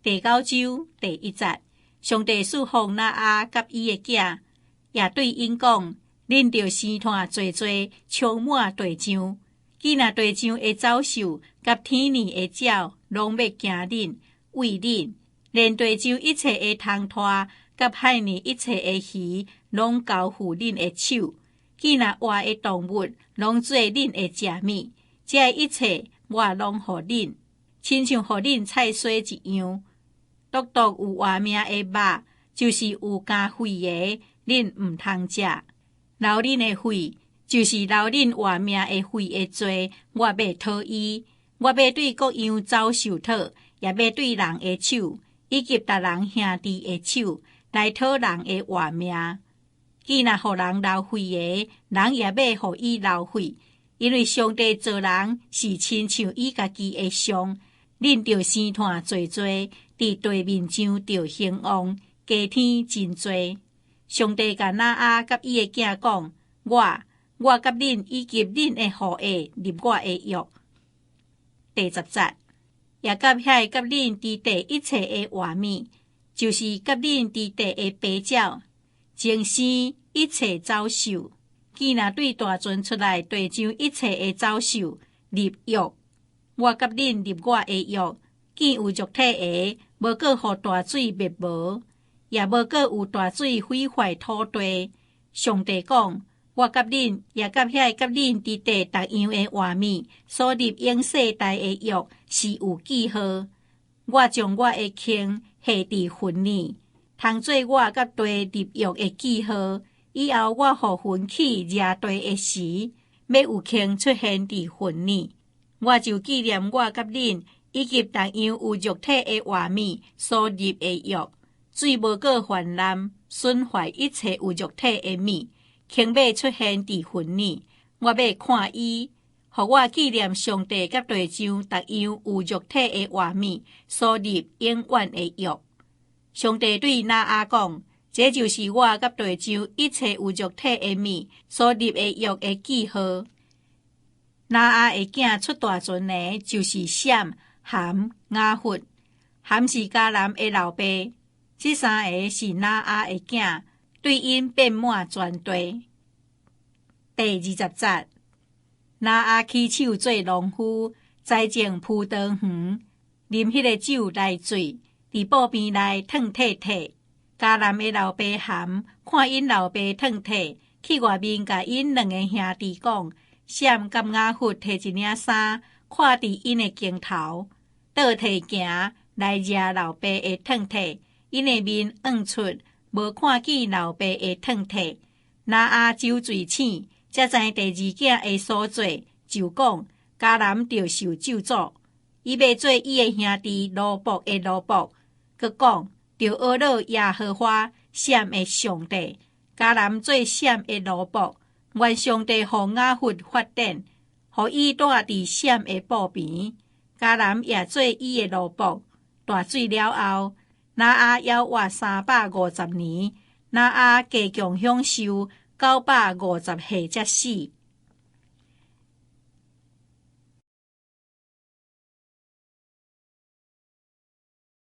第9章第1節，上帝賜福拿阿甲伊的囝，也對因講：恁着生炭濟濟，充滿地上。既那地上的走獸，甲天年的鳥，攏要驚恁，畏恁；連地上一切的蟲拖，甲海裡一切的魚，攏交付恁的手。既那活的動物，攏做恁的食物。這一切我攏予恁，親像予恁菜蔬一樣。獨獨有活命的肉，就是有加血的，恁毋通食。流恁的血，就是流恁活命的血的罪，我要討伊。我要對各樣走獸討，也要對人的手，以及逐人兄弟的手，來討人的活命。既若予人流血的，人也要予伊流血，因為上帝造人是親像伊家己的像。恁着生炭濟濟，佇地面上着興旺，加添真多。上帝甲拿阿甲伊的囝講：我甲恁以及恁的後裔立我的約。第10節，也甲遐甲恁佇地一切的活物，就是甲恁佇地的飛鳥、精生一切走獸。既若對大船出來地上一切的走獸立約，我甲恁立我的約。見有肉體的，無閣互大水滅無，也無閣有大水毀壞土地。上帝講：我甲恁，也甲遐甲恁佇地逐樣的活物所立永世代的約是有記號。我將我的經下佇雲裡，通做我甲地立約的記號。以後我互雲起掠地的時，要有經出現佇雲裡，我就紀念我甲恁以及逐樣有肉體的活物所立的約。水無閣氾濫損壞一切有肉體的物，經要出現佇雲裡，我要看伊，互我紀念上帝甲地上逐樣有肉體的活物所立永遠的約。上帝對拿阿講：這就是我甲地上一切有肉體的物所立的約的記號。拿阿的囝出大船的，就是閃、含、雅弗。含是迦南的老爸，這三個是拿阿的囝，對因遍滿全地。第20節，拿阿起手做農夫，栽種葡萄園，啉迄個酒來醉，佇布邊內褪褪褪。迦南的老爸含看因老爸褪褪，去外面甲因兩個兄弟講：閃甲雅弗摕一領衫，掛佇因的肩頭，倒退行來惹老爸的褪褪。因的面暗出，無看見老爸的褪褪。拿阿酒醉醒，才知第二囝的所做，就講：迦南着受咒詛，伊要做伊的兄弟羅伯的羅伯。閣講：着阿羅耶和華閃的上帝，迦南做閃的羅伯。願上帝互雅弗發展，互伊住佇閃的布邊。迦南也做伊的羅伯。大水了後，拿阿要活350年，拿阿加強享受950歲才死。